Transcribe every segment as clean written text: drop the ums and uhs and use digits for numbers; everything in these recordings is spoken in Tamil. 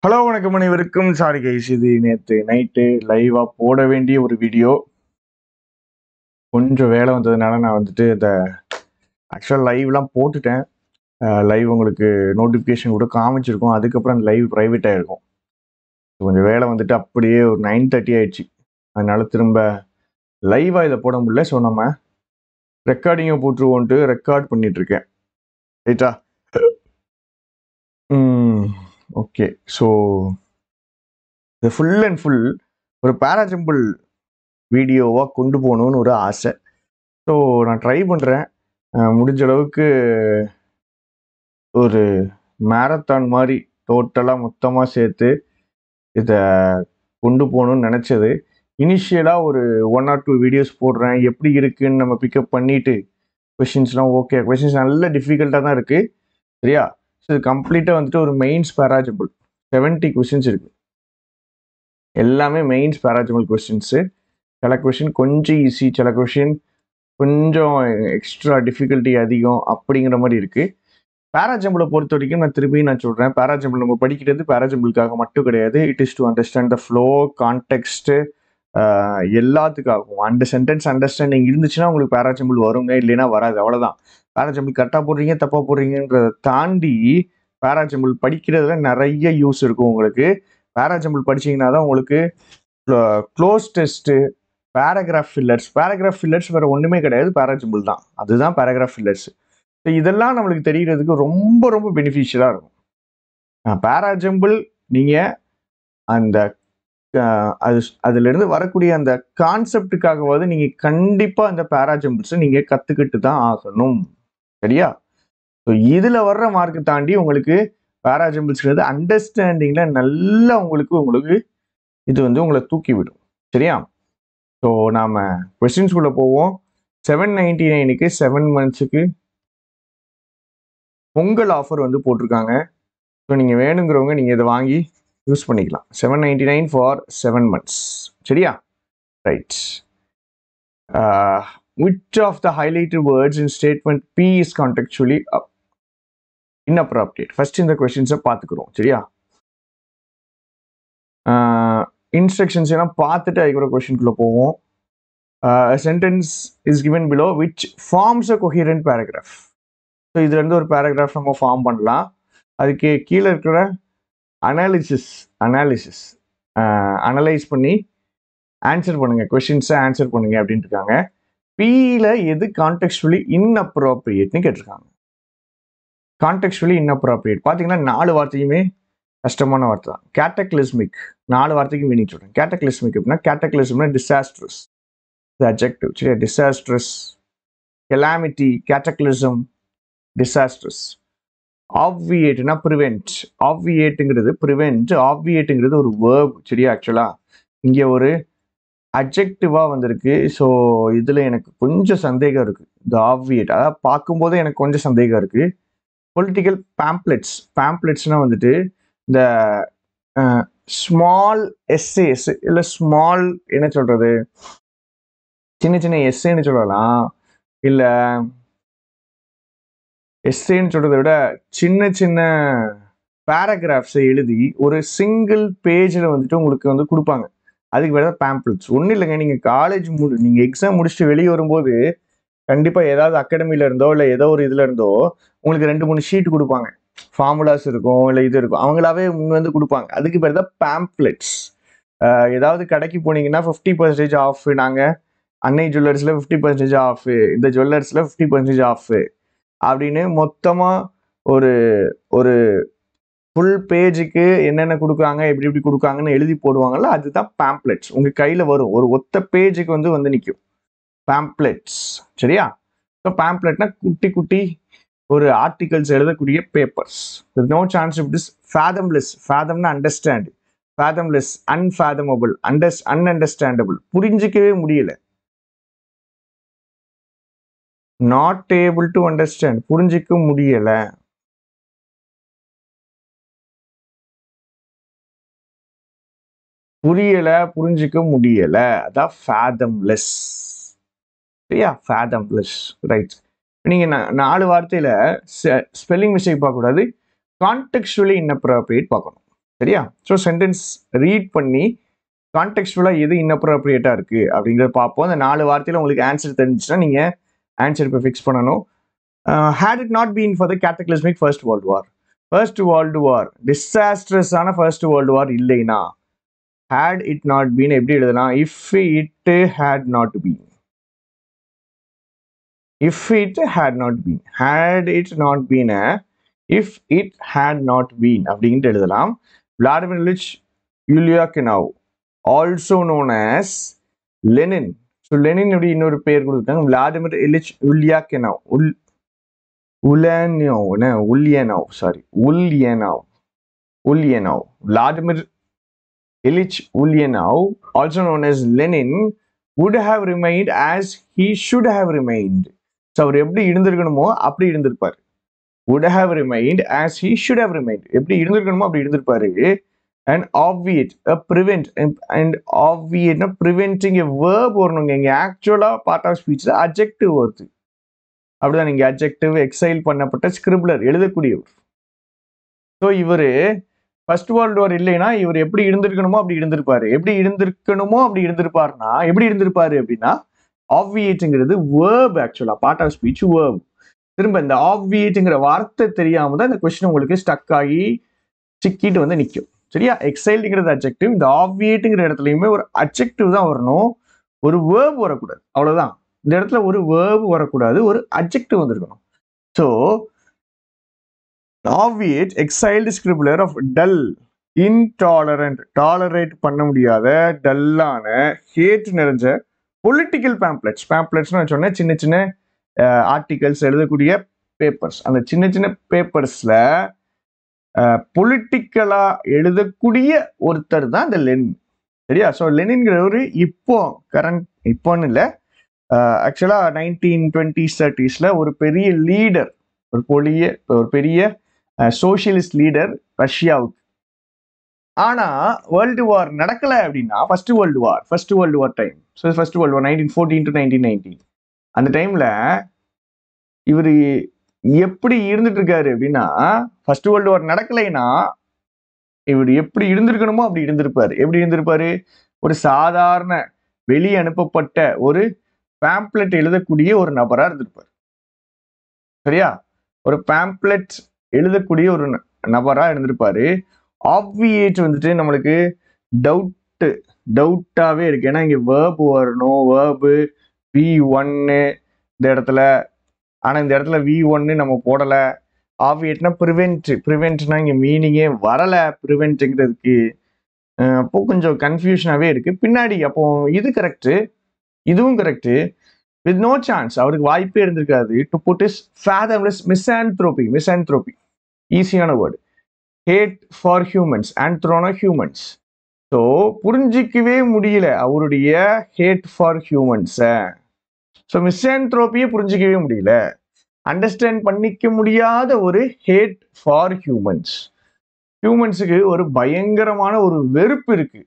ஹலோ வணக்கம் அனைவருக்கும். சாரி கைஸ், இது நேற்று நைட்டு லைவாக போட வேண்டிய ஒரு வீடியோ. கொஞ்சம் வேலை வந்ததுனால நான் வந்துட்டு இந்த ஆக்சுவலாக லைவ்லாம் போட்டுட்டேன். லைவ் உங்களுக்கு நோட்டிஃபிகேஷன் கூட காமிச்சிருக்கும். அதுக்கப்புறம் அந்த லைவ் ப்ரைவேட் ஆகிருக்கும். கொஞ்சம் வேலை வந்துட்டு அப்படியே ஒரு 9:30 ஆயிடுச்சு. அதனால திரும்ப லைவாக இதை போட முடியல. ஸோ நம்ம ரெக்கார்டிங்கை போட்டுருவோன்ட்டு ரெக்கார்ட் பண்ணிட்டு இருக்கேன். ரைட்டா? ஓகே. ஸோ இது ஃபுல் அண்ட் ஃபுல் ஒரு பேராஜம்பிள் வீடியோவாக கொண்டு போகணுன்னு ஒரு ஆசை. ஸோ நான் ட்ரை பண்ணுறேன். முடிஞ்ச அளவுக்கு ஒரு மேரத்தான் மாதிரி டோட்டலாக மொத்தமாக சேர்த்து இதை கொண்டு போகணும்னு நினச்சது. இனிஷியலாக ஒரு 1 or 2 வீடியோஸ் போடுறேன், எப்படி இருக்குன்னு நம்ம பிக்கப் பண்ணிவிட்டு கொஷின்ஸ்லாம் ஓகே. கொஷின்ஸ் நல்ல டிஃபிகல்ட்டாக தான் இருக்குது, சரியா? ஸோ இது கம்ப்ளீட்டாக வந்துட்டு ஒரு மெயின்ஸ் பேராஜபிள் 70 கொஷின்ஸ் இருக்குது. எல்லாமே மெயின்ஸ் பேராஜபிள் கொஷின்ஸு. சில கொஷின் கொஞ்சம் ஈஸி, சில கொஷின் கொஞ்சம் எக்ஸ்ட்ரா டிஃபிகல்ட்டி அதிகம் அப்படிங்கிற மாதிரி இருக்குது. பேராஜம்பிளை பொறுத்த வரைக்கும் நான் சொல்கிறேன், பேராஜம்பிள் நம்ம படிக்கிறது பேராஜம்பிளுக்காக மட்டும் கிடையாது. It is to understand the flow, context, எல்லாத்துக்காகும். அந்த சென்டென்ஸ் அண்டர்ஸ்டாண்டிங் இருந்துச்சுன்னா உங்களுக்கு பேராஜம்பிள் வருங்க, இல்லைன்னா வராது. அவ்வளோதான். பேராஜம்பிள் கரெக்டாக போடுறீங்க தப்பாக போடுறீங்கன்றதை தாண்டி பேராஜம்பிள் படிக்கிறதுல நிறைய யூஸ் இருக்கும் உங்களுக்கு. பேராஜம்பிள் படிச்சிங்கன்னா தான் உங்களுக்கு க்ளோஸ் டெஸ்ட்டு, பேராகிராஃப் ஃபில்லர்ஸ் வேறு ஒன்றுமே கிடையாது, பேராஜம்பிள் தான். அதுதான் பேராகிராஃப் ஃபில்லர்ஸ். ஸோ இதெல்லாம் நம்மளுக்கு தெரியறதுக்கு ரொம்ப ரொம்ப பெனிஃபிஷியலாக இருக்கும். பேராஜம்பிள் நீங்கள் அந்த அதுலேருந்து வரக்கூடிய அந்த கான்செப்டுக்காகவாவது நீங்கள் கண்டிப்பாக அந்த பேராஜம்பிள்ஸை நீங்கள் கற்றுக்கிட்டு தான் ஆகணும், சரியா? ஸோ இதில் வர்ற மார்க்கு தாண்டி உங்களுக்கு பேராஜம்பிள்ஸ்ங்கிறது அண்டர்ஸ்டாண்டிங்கில் நல்லா உங்களுக்கு இது வந்து உங்களை தூக்கி விடும், சரியா? ஸோ நாம் கொஸ்டின்ஸ்குள்ளே போவோம். 799க்கு 7 monthsக்கு பொங்கல் ஆஃபர் வந்து போட்டிருக்காங்க. ஸோ நீங்கள் வேணுங்கிறவங்க நீங்கள் இதை வாங்கி யூஸ் பண்ணிக்கலாம். 799 ஃபார் 7 months, சரியா? Right. which of the highlighted words in statement P is contextually inappropriate? First இந்த கொஸ்டின்ஸை பார்த்துக்கிறோம், சரியா? இன்ஸ்ட்ரக்ஷன்ஸ் எல்லாம் பார்த்துட்டு அதுக்கப்புறம் கொஸ்டின்குள்ளே போவோம். Sentence is given below which forms a coherent paragraph. So இதுலேருந்து ஒரு பேராகிராஃப் நம்ம ஃபார்ம் பண்ணலாம். அதுக்கு கீழே இருக்கிற அனலைஸ் பண்ணி ஆன்சர் பண்ணுங்க, கொஸ்டின்ஸை ஆன்சர் பண்ணுங்க அப்படின்ட்டு இருக்காங்க. பியில் எது கான்டெக்ஸ்டுவலி இன்அப்ரோப்ரியேட்னு கேட்டிருக்காங்க. கான்டெக்ஸ்டுவலி இன்அப்ரோப்ரியேட் பார்த்தீங்கன்னா 4 வார்த்தையுமே கஷ்டமான வார்த்தை தான். கேட்டக்லிஸ்மிக் 4 வார்த்தைக்கு மீனிங் சொல்கிறேன். கேட்டக்லிஸ்மிக் அப்படின்னா கேட்டக்லிஸ்ம்னா டிசாஸ்ட்ரஸ், அட்ஜெக்டிவ், சரியா? Disastrous, calamity, cataclysm, disastrous. ஆப்வியேட்னா ப்ரிவென்ட். ஆப்வியேட்டுங்கிறது ப்ரிவென்ட், ஆப்வியேட்டுங்கிறது ஒரு வேர்ப், சரியா? ஆக்சுவலாக இங்கே ஒரு அட்ஜெக்டிவாக வந்திருக்கு. ஸோ இதில் எனக்கு கொஞ்சம் சந்தேகம் இருக்குது. இந்த ஆப்வியேட் அதாவது பார்க்கும்போது எனக்கு கொஞ்சம் சந்தேகம் இருக்குது. பொலிட்டிக்கல் பேம்ப்ளெட்ஸ்னால் வந்துட்டு இந்த ஸ்மால் எஸ்ஏஸ் இல்லை ஸ்மால் என்ன சொல்கிறது, சின்ன சின்ன எஸ்ஏன்னு சொல்லலாம், இல்லை எஸ்ஏன்னு சொல்கிறத விட சின்ன சின்ன பேராகிராஃப்ஸை எழுதி ஒரு சிங்கிள் பேஜில் வந்துட்டு உங்களுக்கு வந்து கொடுப்பாங்க. அதுக்கு வேறு பேம்ப்ளெட்ஸ். ஒன்றும் இல்லைங்க, நீங்கள் காலேஜ் நீங்கள் எக்ஸாம் முடிச்சுட்டு வெளியே வரும்போது கண்டிப்பாக ஏதாவது அகாடமியில் இருந்தோ இல்லை ஏதோ ஒரு இதில் இருந்தோ உங்களுக்கு 2-3 ஷீட் கொடுப்பாங்க. ஃபார்முலாஸ் இருக்கும், இல்லை இது இருக்கும், அவங்களாவே முன் வந்து கொடுப்பாங்க. அதுக்கு பேர் தான் பேம்ப்ளெட்ஸ். ஏதாவது கடைக்கு போனீங்கன்னா 50% ஆஃப், நாங்கள் அன்னை ஜுவல்லர்ஸில் 50% ஆஃப், இந்த ஜுவல்லர்ஸில் 50% ஆஃப் அப்படின்னு மொத்தமாக ஒரு ஒரு ஃபுல் பேஜுக்கு என்னென்ன கொடுக்குறாங்க, எப்படி எப்படி கொடுக்குறாங்கன்னு எழுதி போடுவாங்கல்ல, அதுதான் பேம்ப்ளெட்ஸ். உங்கள் கையில் வரும், ஒரு ஒத்த பேஜுக்கு வந்து நிற்கும் பேம்ப்ளெட்ஸ், சரியா? ஸோ பேம்ப்ளெட்னா குட்டி குட்டி ஒரு ஆர்டிகல்ஸ் எழுதக்கூடிய papers. No chance it is fathomless. ஃபேதம்னா அண்டர்ஸ்டாண்ட், ஃபேதம்லெஸ் அன்ஃபேதமபிள், அன்அண்டர்ஸ்டாண்டபிள், புரிஞ்சிக்கவே முடியல. நாட் ஏபிள் டு அண்டர்ஸ்டாண்ட், புரிஞ்சிக்க முடியல. புரிஞ்சிக்க முடியல, அதான் ஃபேதம்லெஸ், சரியா? ஃபேதம்லெஸ், ரைட். நீங்கள் 4 வார்த்தையில் ஸ்பெல்லிங் மிஸ்டேக் பார்க்கக்கூடாது, கான்டெக்ஸ்டுவலி இன்அப்ரோப்ரியேட் பார்க்கணும். சரியா? ஸோ சென்டென்ஸ் ரீட் பண்ணி கான்டெக்ஸ்டுவலாக எது இன்அப்ரோப்ரியேட்டாக இருக்குது அப்படிங்கிறத பார்ப்போம். அந்த 4 வார்த்தையில் உங்களுக்கு ஆன்சர் தெரிஞ்சுச்சுன்னா நீங்கள் ஆன்சர் இப்போ ஃபிக்ஸ் பண்ணணும். Had it not been for the cataclysmic first world war. First world war டிசாஸ்ட்ரஸான ஃபர்ஸ்ட் வேர்ல்டு வார் இல்லைன்னா ஹேட் இட் நாட் பீன் எப்படி எழுதலாம்? If it had not been. If it had not been. Had it not been if it had not been அப்படின்ட்டு எழுதலாம். Vladimir Ilyich Ulyanov also known as Lenin. So Lenin எப்படி இன்னொரு பேர் கொடுத்துருக்காங்க, Vladimir Ilyich Ulyanov. Ulyanov. Vladimir Ilyich Ulyanov, also known as Lenin, would have remained as he should have remained. So அவர் எப்படி இருந்திருக்கணுமோ அப்படி இருந்திருப்பார். Would have remained as he should have remained. எப்படி இருந்திருக்கணுமோ அப்படி இருந்திருப்பாரு. And obviate, a prevent, and obviate, preventing a verb வரணுங்க. இங்க ஆக்சுவலா பார்ட் ஆஃப் ஸ்பீச்ல அட்ஜெக்டிவ் வருது. அப்படிதான் நீங்க அட்ஜெக்டிவ் எக்ஸைல் பண்ணப்பட்ட ஸ்கிரிப்லர் எழுதக்கூடியவர். ஸோ இவர் ஃபர்ஸ்ட் வேர்ல்டு வார் இல்லைன்னா இவர் எப்படி இருந்திருக்கணுமோ அப்படி இருந்திருப்பாரு. எப்படி இருந்திருக்கணுமோ அப்படி இருந்திருப்பாருன்னா எப்படி இருந்திருப்பாரு அப்படின்னா ஆப்வியேட்டுங்கிறது வேர்ப், ஆக்சுவலா பார்ட் ஆஃப் ஸ்பீச் வேர்ப். திரும்ப இந்த ஆப்வியேட்டுங்கிற வார்த்தை தெரியாம தான் இந்த கொஸ்டின் உங்களுக்கு ஸ்டக் ஆகி சிக்கிட்டு வந்து நிற்கும். சரியா? எக்ஸைல்டுங்கிறது அட்ஜெக்டிவ், இந்த ஆப்வியேட்டுங்கிற இடத்துலையுமே ஒரு அட்ஜெக்டிவ் தான் வரணும், ஒரு வேர்ப் வரக்கூடாது. அவ்வளவுதான். இந்த இடத்துல ஒரு வேர்ப் வரக்கூடாது, ஒரு அட்ஜெக்டிவ் வந்திருக்கணும். So obviate exiled scribbler of dull, intolerant, tolerate பண்ண முடியாத டல்லான ஹேட் நிறைஞ்ச பொலிட்டிக்கல் பேம்ப்ளெட்ஸ். பேம்ப்ளெட்ஸ்னு சொன்னேன் சின்ன சின்ன ஆர்டிகல்ஸ் எழுதக்கூடிய பேப்பர்ஸ். அந்த சின்ன சின்ன பேப்பர்ஸ்ல பொலிட்டிக்கலா எழுதக்கூடிய ஒருத்தர் தான் இந்த லெனின். சரியா? ஸோ லெனின்கிறவர் இப்போன்னு இல்லை, ஆக்சுவலா 1920s 30s ஒரு பெரிய லீடர், ஒரு பெரிய சோசியலிஸ்ட் லீடர் ரஷ்யாவுக்கு. ஆனா வேர்ல்டு வார் நடக்கல அப்படின்னா first world war time. So first world war 1914 to 1919 அந்த டைம்ல இவர் எப்படி இருந்துட்டு இருக்காரு அப்படின்னா, ஃபர்ஸ்ட் வேர்ல்டு வார் நடக்கலைன்னா இவர் எப்படி இருந்திருக்கணுமோ அப்படி இருந்திருப்பாரு. எப்படி இருந்திருப்பாரு? ஒரு சாதாரண வெளியே அனுப்பப்பட்ட ஒரு பேம்ப்ளெட் எழுதக்கூடிய ஒரு நபரா இருந்திருப்பார். சரியா? ஒரு பேம்ப்ளெட் எழுதக்கூடிய ஒரு நபரா இருந்திருப்பாரு. ஆப்வியேட் வந்துட்டு நம்மளுக்கு டவுட்டாவே இருக்கு. ஏன்னா இங்க வேர்பு வரணும், வேர்பு V1 இந்த இடத்துல. ஆனா இந்த இடத்துல V1 நம்ம போடல. ஆப்வியேட்னா ப்ரிவென்ட்னா இங்க மீனிங்கே வரல ப்ரிவென்ட்ங்கிறதுக்கு. அப்போ கொஞ்சம் கன்ஃபியூஷனாவே இருக்கு பின்னாடி. அப்போ இது கரெக்ட், இதுவும் கரெக்ட். வித் நோ சான்ஸ், அவருக்கு வாய்ப்பே இருந்திருக்காது. To put is fathomless misanthropy ஈஸியான வேர்டு. ஹேட் ஃபார் ஹியூமன்ஸ், ஆந்த்ரோனா ஹியூமன்ஸ். ஸோ புரிஞ்சிக்கவே முடியல அவருடைய ஹேட் ஃபார் ஹியூமன்ஸை. ஸோ மிசான்த்ரோபியை புரிஞ்சிக்கவே முடியல, அண்டர்ஸ்டாண்ட் பண்ணிக்க முடியாத ஒரு ஹேட் ஃபார் ஹியூமன்ஸ். ஹியூமன்ஸுக்கு ஒரு பயங்கரமான ஒரு வெறுப்பு இருக்கு.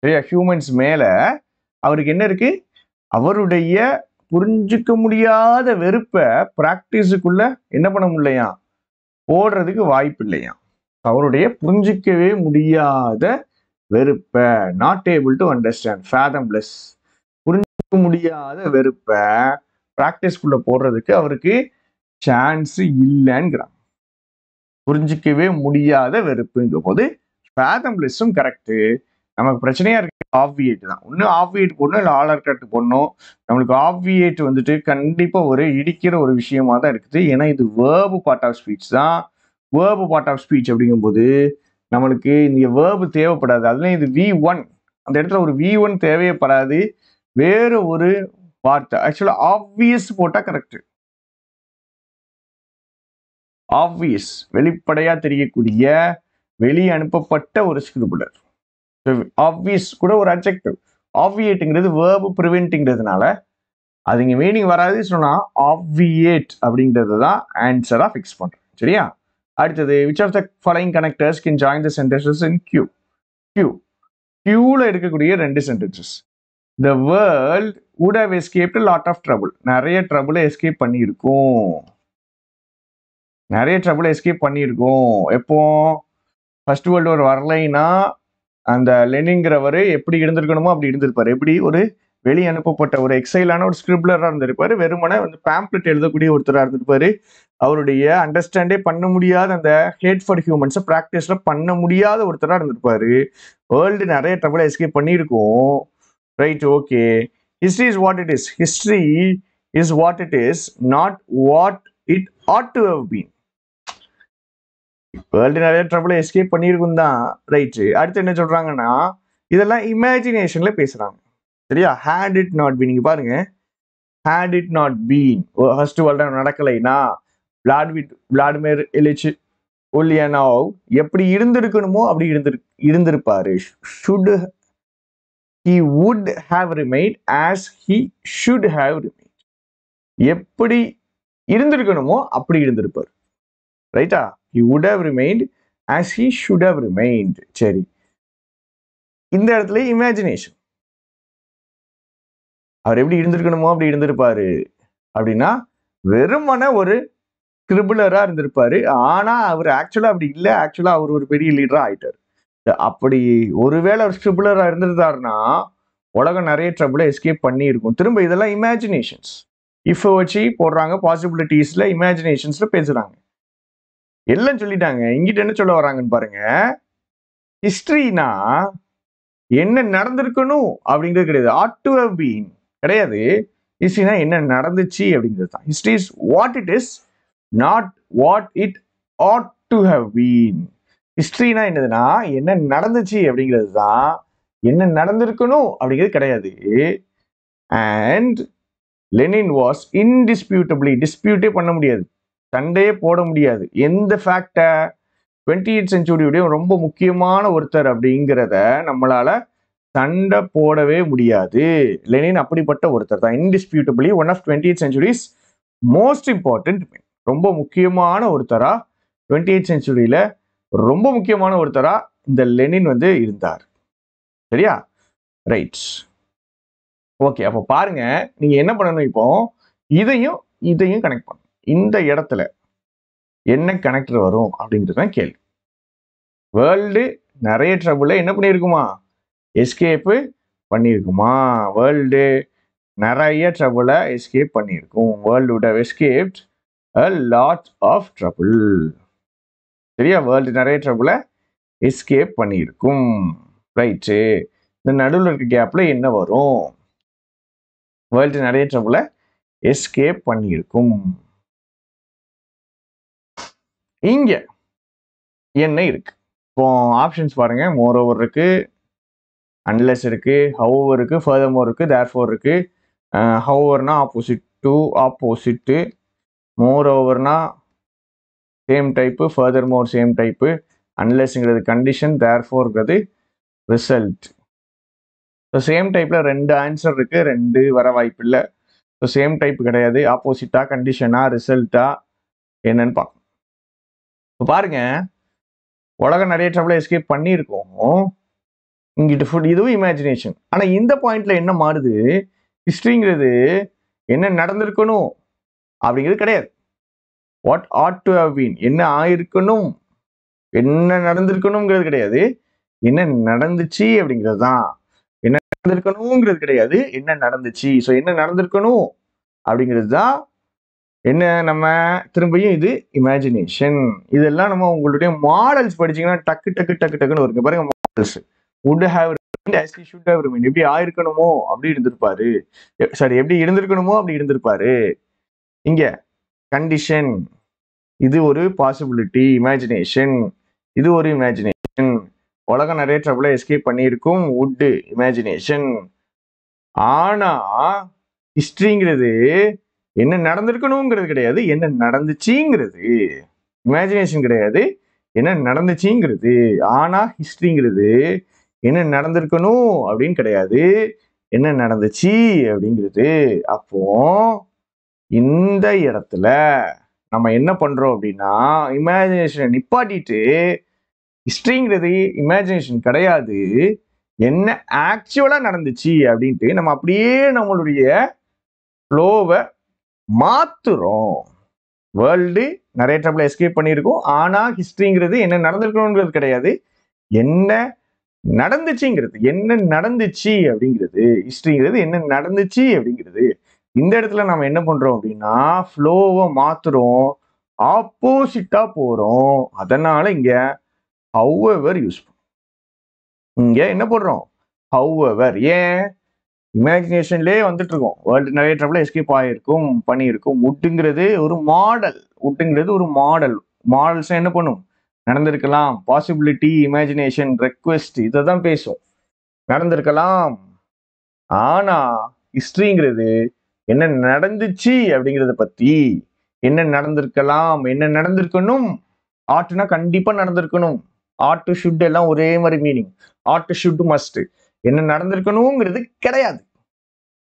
சரியா? ஹியூமன்ஸ் மேல அவருக்கு என்ன இருக்கு? அவருடைய புரிஞ்சுக்க முடியாத வெறுப்பை பிராக்டிஸுக்குள்ள என்ன பண்ண முடியலையா, போடுறதுக்கு வாய்ப்பு இல்லையா. அவருடைய புரிஞ்சிக்கவே முடியாத வெறுப்பை, நாட் ஏபிள் டு அண்டர்ஸ்டாண்ட், ஃபேதம்லெஸ், புரிஞ்சிக்க முடியாத வெறுப்பை பிராக்டிஸ்குள்ள போடுறதுக்கு அவருக்கு சான்ஸ் இல்லைங்கிறான். புரிஞ்சிக்கவே முடியாத வெறுப்புங்கும் போது ஃபேதம்லெஸ்ஸும் கரெக்டு. நமக்கு பிரச்சனையா இருக்கு ஆப்வியேட் தான். ஒன்று ஆப்வியேட் போடணும், இல்லை ஆல்டர்னேட் போடணும். நம்மளுக்கு ஆப்வியேட் வந்துட்டு கண்டிப்பா ஒரு இடிக்கிற ஒரு விஷயமா தான் இருக்குது. ஏன்னா இது வேர்பு பார்ட் ஆஃப் ஸ்பீச் தான். வேர்பு பார்ட் ஆஃப் ஸ்பீச் அப்படிங்கும்போது நம்மளுக்கு இந்த வேர்பு தேவைப்படாது. அதுலேயும் இது V1, அந்த இடத்துல ஒரு V1 தேவைப்படாது. வேற ஒரு வார்த்தை, ஆக்சுவலா ஆப்வியஸ் போட்டா கரெக்ட். ஆப்வியஸ், வெளிப்படையா தெரியக்கூடிய, வெளியே அனுப்பப்பட்ட ஒரு ஸ்கிரிப்லர். ஆப்வியஸ் கூட ஒரு அட்ஜெக்டிவ். ஆப்வியேட்டுங்கிறது வேர்பு ப்ரிவென்ட்ங்கிறதுனால அது இங்க மீனிங் வராது. சொன்னா ஆப்வியேட் அப்படிங்கிறது தான் ஆன்சரா ஃபிக்ஸ் பண்றேன். சரியா? அடுத்தது, which of the following connectors can join the sentences in Q? Qல இருக்கக்கூடிய ரெண்டு sentences. The world would have escaped a lot of trouble. நிறைய ட்ரபிளை எஸ்கேப் பண்ணியிருக்கும். எப்போ? ஃபர்ஸ்ட் வேர்ல்டு வார் வரலைன்னா அந்த லெனின்ங்கிறவர் எப்படி இருந்திருக்கணுமோ அப்படி இருந்திருப்பாரு. எப்படி ஒரு வெளி அனுப்பப்பட்ட ஒரு எக்ஸைலான ஒரு ஸ்கிரிப்லரா இருந்திருப்பாரு. வெறுமனே வந்து பேம்ப்ளெட் எழுதக்கூடிய ஒருத்தரா இருந்திருப்பாரு. அவருடைய அண்டர்ஸ்டாண்டே பண்ண முடியாத அந்த ஹேட் ஃபார் ஹியூமன்ஸை ப்ராக்டிஸ்ல பண்ண முடியாத ஒருத்தரா இருந்திருப்பாரு. வேர்ல்டு நிறைய ட்ரபிளை எஸ்கேப் பண்ணியிருக்கும். Right, okay. History is what it is. History is what it is, not what it ought to have been. World நிறைய ட்ரபிளை எஸ்கேப் பண்ணியிருக்கும் தான். ரைட்டு. அடுத்து என்ன சொல்றாங்கன்னா, இதெல்லாம் இமேஜினேஷன்ல பேசுறாங்க. சரியா? Had it not been. நீங்க பாருங்க, had it not been, first world நடக்கலைன்னா விளாடிமிர் இலிச் உல்யானோவ் எப்படி இருந்திருக்கணுமோ அப்படி இருந்திருப்பாரு. should he would have remained as he should have remained. எப்படி இருந்திருக்கணுமோ அப்படி இருந்திருப்பார். ரைட்டா? he would have remained as he should have remained. சரி, இந்த இடத்துல இமேஜினேஷன். அவர் எப்படி இருந்திருக்கணுமோ அப்படி இருந்திருப்பாரு அப்படின்னா வெறுமன ஒரு கிரிபிளரா இருந்திருப்பாரு. ஆனா அவர் ஆக்சுவலா அப்படி இல்லை. ஆக்சுவலா அவர் ஒரு பெரிய லீடரா ஆயிட்டார். அப்படி ஒருவேளை அவர் ஸ்கிரிபிளரா இருந்திருந்தாருன்னா உலகம் நிறைய ட்ரபிளை எஸ்கேப் பண்ணி இருக்கும். திரும்ப இதெல்லாம் இமேஜினேஷன்ஸ். இஃப் வச்சு போடுறாங்க, பாசிபிலிட்டிஸ்ல இமேஜினேஷன்ஸ்ல பேசுறாங்க. எல்லாம் சொல்லிட்டாங்க. இங்கிட்ட என்ன சொல்ல வராங்கன்னு பாருங்க. ஹிஸ்டரினா என்ன நடந்திருக்கணும் அப்படிங்கிறது கிடையாது. ஆட் டு ஹவ் பீன் கிடையாது. ஹிஸ்டரினா என்ன நடந்துச்சு அப்படிங்கிறது தான். History is what it is, not what it ought to have been. ஹிஸ்டரினா என்னதுன்னா என்ன நடந்துச்சு அப்படிங்கிறது தான். என்ன நடந்திருக்கணும் அப்படிங்கிறது கிடையாது. அண்ட் லெனின் வாஸ் இன்டிஸ்பியூட்டபிளி, டிஸ்பியூட்டே பண்ண முடியாது, சண்டையே போட முடியாது. எந்த ஃபேக்டை 20th செஞ்சுரியுடைய ரொம்ப முக்கியமான ஒருத்தர் அப்படிங்கிறத நம்மளால சண்டை போடவே முடியாது. லெனின் அப்படிப்பட்ட ஒருத்தர் தான். Indisputably one of 20th century's most important, ரொம்ப முக்கியமான ஒருத்தரா 20th செஞ்சுரியில ரொம்ப முக்கியமான ஒருத்தரா இந்த லெனின் வந்து இருந்தார். சரியா? Right, okay. அப்போ பாருங்க, நீங்க என்ன பண்ணணும், இப்போ இதையும் கனெக்ட் பண்ணணும். இந்த இடத்துல என்ன கனெக்டர் வரும் அப்படின்றது தான் கேள்வி. வேர்ல்டு நிறைய ட்ரபிளை என்ன பண்ணியிருக்குமா, எஸ்கேப்பு பண்ணியிருக்குமா? வேர்ல்டு நிறைய ட்ரபிளை எஸ்கேப் பண்ணியிருக்கும். World would have escaped a lot of trouble. சரியா? வேர்ல்டு நிறைய ட்ரபிளை எஸ்கேப் பண்ணியிருக்கும். ரைட்டு. இந்த நடுவில் இருக்க கேப்ல என்ன வரும்? வேர்ல்டு நிறைய ட்ரபிளை எஸ்கேப் பண்ணியிருக்கும். இங்க என்ன இருக்கு? இப்போ ஆப்ஷன்ஸ் பாருங்க. மோர் ஓவர் இருக்கு, அன்லெஸ் இருக்கு, ஹவ் இருக்கு, ஃபர்தர்மோர் இருக்கு, தேர்ஃபோர் இருக்கு. ஹவர்னா ஆப்போசிட் டு ஆப்போசிட்டு, மோர் ஓவர்னா சேம் டைப்பு, ஃபர்தர்மோர் சேம் டைப்பு, அன்லெஸ்ங்கிறது கண்டிஷன், தேர்ஃபோர்ங்கிறது ரிசல்ட். ஸோ சேம் டைப்ல 2 ஆன்சர் இருக்கு, 2 வர வாய்ப்பு இல்லை. ஸோ சேம் டைப் கிடையாது. ஆப்போசிட்டா, கண்டிஷனா, ரிசல்ட்டா என்னன்னு பார்க்கணும். இப்போ பாருங்க, உலகம் நிறைய ட்ரபிளை எஸ்கேப் பண்ணியிருக்கோம். இங்கிட்டு ஃபுட் இதுவும் இமேஜினேஷன். ஆனால் இந்த பாயிண்ட்ல என்ன மாறுது? ஹிஸ்டரிங்கிறது என்ன நடந்திருக்கணும் அப்படிங்கிறது கிடையாது. What ought to have been, என்ன ஆயிருக்கணும், என்ன நடந்திருக்கணுங்கிறது கிடையாது. என்ன நடந்துச்சு அப்படிங்கிறது தான். என்ன நடந்திருக்கணுங்கிறது கிடையாது, என்ன நடந்துச்சு. ஸோ என்ன நடந்திருக்கணும் அப்படிங்கிறது தான் என்ன. நம்ம திரும்பியும் இது இமேஜினேஷன். இதெல்லாம் நம்ம உங்களுடைய மாடல்ஸ் படிச்சீங்கன்னா டக்குன்னு வருங்க. பாருங்க, models would have remained as he should have remained. எப்படி ஆயிருக்கணுமோ அப்படி இருந்திருப்பாரு. சாரி, எப்படி இருந்திருக்கணுமோ அப்படி இருந்திருப்பாரு. இங்க கண்டிஷன், இது ஒரு பாசிபிலிட்டி, இமேஜினேஷன். இது ஒரு இமேஜினேஷன். உலகம் நிறைய ட்ரபிளை எஸ்கேப் பண்ணியிருக்கும், would இமேஜினேஷன். ஆனா ஹிஸ்டரிங்கிறது என்ன நடந்திருக்கணுங்கிறது கிடையாது, என்ன நடந்துச்சுங்கிறது. இமேஜினேஷன் கிடையாது, என்ன நடந்துச்சுங்கிறது. ஆனா ஹிஸ்டரிங்கிறது என்ன நடந்திருக்கணும் அப்படின்னு கிடையாது, என்ன நடந்துச்சு அப்படிங்கிறது. அப்போ இந்த இடத்துல நம்ம என்ன பண்றோம் அப்படின்னா, இமேஜினேஷனை நிப்பாட்டிட்டு ஹிஸ்டரிங்கிறது இமேஜினேஷன் கிடையாது, என்ன ஆக்சுவலா நடந்துச்சு அப்படின்ட்டு நம்ம அப்படியே நம்மளுடைய ஃப்ளோவை மாத்துறோம். World நரேட்டபிள் escape பண்ணியிருக்கும். ஆனா ஹிஸ்டரிங்கிறது என்ன நடந்திருக்கணுங்கிறது கிடையாது, என்ன நடந்துச்சுங்கிறது. என்ன நடந்துச்சு அப்படிங்கிறது ஹிஸ்டரிங்கிறது என்ன நடந்துச்சு அப்படிங்கிறது. இந்த இடத்துல நம்ம என்ன பண்றோம் அப்படின்னா ஃப்ளோவை மாத்துறோம், ஆப்போசிட்டா போறோம். அதனால இங்க ஹவெவர் யூஸ் பண்ணும். இங்க என்ன போடுறோம்? ஹவெவர். ஏன்? இமேஜினேஷன்லேயே வந்துட்டு இருக்கோம். வேர்ல்டு நிறைய ட்ரபிள் எஸ்கேப் ஆகிருக்கும், பண்ணியிருக்கும். உட்டுங்கிறது ஒரு மாடல். உட்டுங்கிறது ஒரு மாடல். மாடல்ஸ் என்ன பண்ணும்? நடந்திருக்கலாம், பாசிபிலிட்டி, இமேஜினேஷன், ரெக்வெஸ்ட், இதை தான் பேசும். நடந்திருக்கலாம். ஆனா ஹிஸ்டரிங்கிறது என்ன நடந்துச்சு அப்படிங்கிறத பத்தி, என்ன நடந்திருக்கலாம், என்ன நடந்திருக்கணும். ஆர்ட்னா கண்டிப்பா நடந்திருக்கணும். ஆர்ட் ஷுட் எல்லாம் ஒரே மாதிரி மீனிங். Art should must. என்ன நடந்திருக்கணுங்கிறது கிடையாது.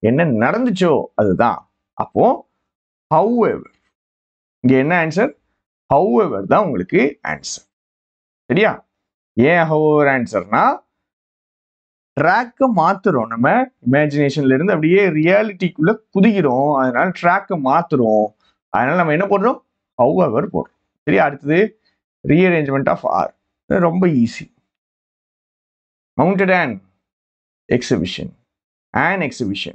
என்ன நடந்துச்சோ அதுதான். அப்போ ஹவெவர். இங்க என்ன ஆன்சர்? ஹவெவர் தான் உங்களுக்கு ஆன்சர். சரியா? ஏன் ஹவெவர் ஆன்சர்னா ட்ராக்கை மாத்துறோம். நம்ம இமேஜினேஷன்ல இருந்து அப்படியே ரியாலிட்டிக்குள்ள குதிக்கிறோம். அதனால ட்ராக்கை மாத்துறோம். அதனால நம்ம என்ன போடுறோம்? ஹவெவர் போடுறோம். சரியா? அடுத்தது rearrangement of R. ரொம்ப easy. Mounted an exhibition. An exhibition.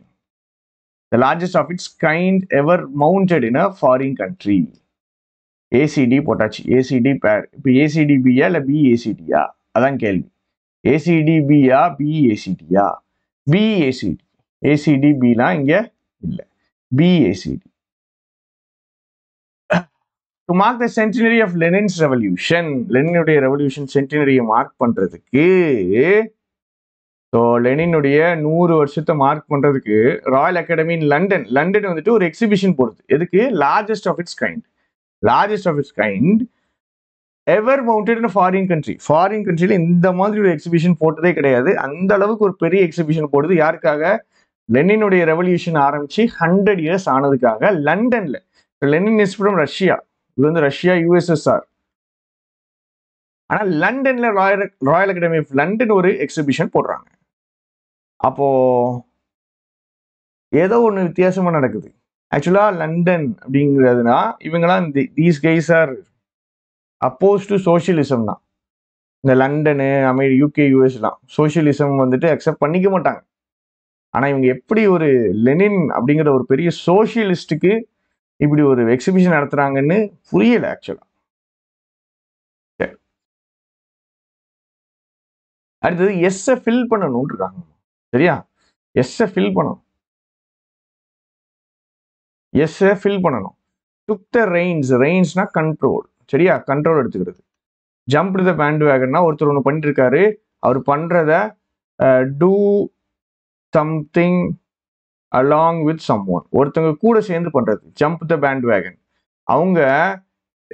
The largest of its kind ever mounted in a foreign country. ACD போட்டாச்சு. ACD பேர். இப்போ ACDBயா இல்லை BACDயா? அதான் கேள்வி. ACDBயா BACDயா? BACD. ACDBலாம் இங்க இல்லை. BACD. To mark the centenary of Lenin's revolution, லெனினுடைய ரெவல்யூஷன் சென்டினரியை மார்க் பண்றதுக்கு, ஸோ லெனினுடைய 100 வருஷத்தை மார்க் பண்றதுக்கு royal academy in London, London வந்துட்டு ஒரு எக்ஸிபிஷன் போடுது. எதுக்கு? Largest of its kind. Largest of its kind ever mounted in foreign country. Foreign கண்ட்ரியில இந்த மாதிரி ஒரு எக்ஸிபிஷன் போட்டதே கிடையாது. அந்த அளவுக்கு ஒரு பெரிய எக்ஸிபிஷன் போடுது. யாருக்காக? லெனினுடைய ரெவல்யூஷன் ஆரம்பிச்சு 100 இயர்ஸ் ஆனதுக்காக லண்டன்ல. Lenin is from Russia. இது வந்து ரஷ்யா, USSR. ஆனா லண்டன்ல ராயல் அகாடமி ஆஃப் லண்டன் ஒரு எக்ஸிபிஷன் போடுறாங்க. அப்போ ஏதோ ஒன்று வித்தியாசமா நடக்குது. ஆக்சுவலா லண்டன் அப்படிங்கிறதுனா இவங்கெல்லாம் these guys are oppose to socialism தான். இந்த லண்டனு, UK, US சோசியலிசம் வந்துட்டு அக்செப்ட் பண்ணிக்க மாட்டாங்க. ஆனா இவங்க எப்படி ஒரு லெனின் அப்படிங்கிற ஒரு பெரிய சோசியலிஸ்டுக்கு இப்படி ஒரு எக்ஸிபிஷன் நடத்துறாங்கன்னு புரியல ஆக்சுவலா. அடுத்தது எஸ்ஸை ஃபில் பண்ணணும்னு இருக்காங்க. சரியா? எஸ்ஸை ஃபில் பண்ணணும். எஸ்ஸை ஃபில் பண்ணணும். Took the reins. ரெயின்ஸ்னா கண்ட்ரோல். சரியா? கண்ட்ரோல் எடுத்துக்கிறது. ஜம்ப் டு த பேண்ட் வேகன்னா ஒருத்தர் ஒன்று பண்ணிட்டு இருக்காரு. அவர் பண்றத to something along with someone. ஒருத்தவங்க கூட சேர்ந்து பண்றது. Jump the bandwagon. அவங்க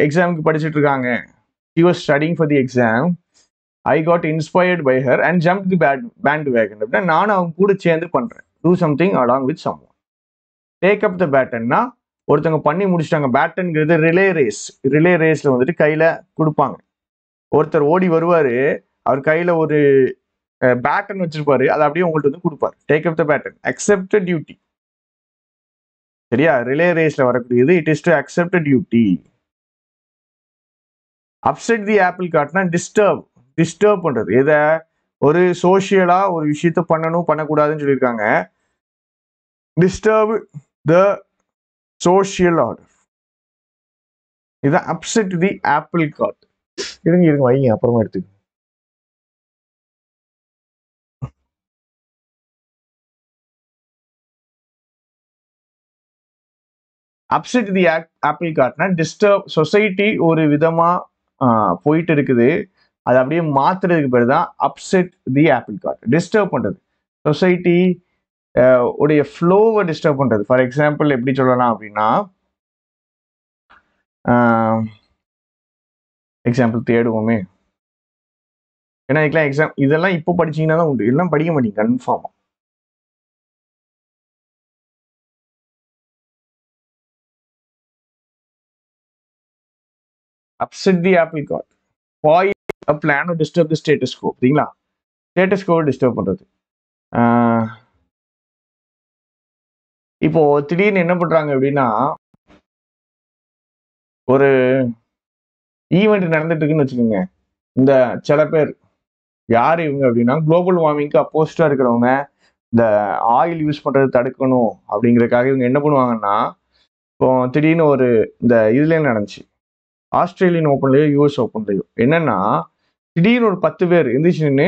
எக்ஸாமுக்கு படிச்சுட்டு இருக்காங்க. She was studying for the exam. I got inspired by her and jumped the bandwagon. அப்படின்னா நானும் அவங்க கூட சேர்ந்து பண்றேன். Do something along with someone. Take up the batonனா ஒருத்தவங்க பண்ணி முடிச்சிட்டாங்க. பேட்டன்ங்கிறது ரிலே ரேஸ். ரிலே ரேஸ்ல வந்துட்டு கையில கொடுப்பாங்க. ஒருத்தர் ஓடி வருவாரு, அவர் கையில ஒரு பேட்டன் வச்சிருப்பாரு, அதை அப்படியே உங்கள்ட்ட வந்து கொடுப்பாரு. Take up the baton. Accept duty. சரியா? ரிலே ரேஸ்ல வரக்கூடியது it is to accept duty. Upset the apple கார்ட்னா டிஸ்டர்ப். டிஸ்டர்ப் பண்றது. எதை? ஒரு சோசியலா ஒரு விஷயத்த பண்ணணும் பண்ணக்கூடாதுன்னு சொல்லியிருக்காங்க. Disturb the social order. இதான் அப்செட் தி ஆப்பிள் கார்ட். இருங்க வைங்க, அப்புறமா எடுத்துக்க. அப்செட் தி ஆப்பிள் கார்ட்னா டிஸ்டர்ப். சொசைட்டி ஒரு விதமா போயிட்டு இருக்குது, அதை அப்படியே மாத்துறதுக்கு பேர் தான் upset the apple cart. Disturb பண்றது. சொசைட்டி உடைய ஃப்ளோவை டிஸ்டர்ப் பண்றது. ஃபார் எக்ஸாம்பிள் எப்படி சொல்லலாம் அப்படின்னா, எக்ஸாம்பிள் தேடுவோமே. ஏன்னா இதுக்கெல்லாம் இதெல்லாம் இப்போ படிச்சீங்கன்னா தான் உண்டு. எல்லாம் படிக்க மாட்டீங்க கன்ஃபார்மா. upset the apple cart. Spoil a plan or disturb the status quo. சரிங்களா? ஸ்டேட்டஸ் கோ டிஸ்டர்ப் பண்றது. இப்போ திடீர்னு என்ன பண்றாங்க அப்படின்னா, ஒரு ஈவெண்ட் நடந்துட்டு இருக்குன்னு வச்சுக்கோங்க. இந்த சில பேர் யார் இவங்க அப்படின்னா, குளோபல் வார்மிங்க்கு அப்போசிட்டா இருக்கிறவங்க, இந்த ஆயில் யூஸ் பண்றது தடுக்கணும் அப்படிங்கறதுக்காக இவங்க என்ன பண்ணுவாங்கன்னா, இப்போ திடீர்னு ஒரு இந்த இதுலயும் நடந்துச்சு. ஆஸ்திரேலியன் ஓப்பன்லயோ யூஎஸ் ஓப்பன்லயோ என்னன்னா, திடீர்னு ஒரு 10 பேர் எந்திரிச்சு நின்று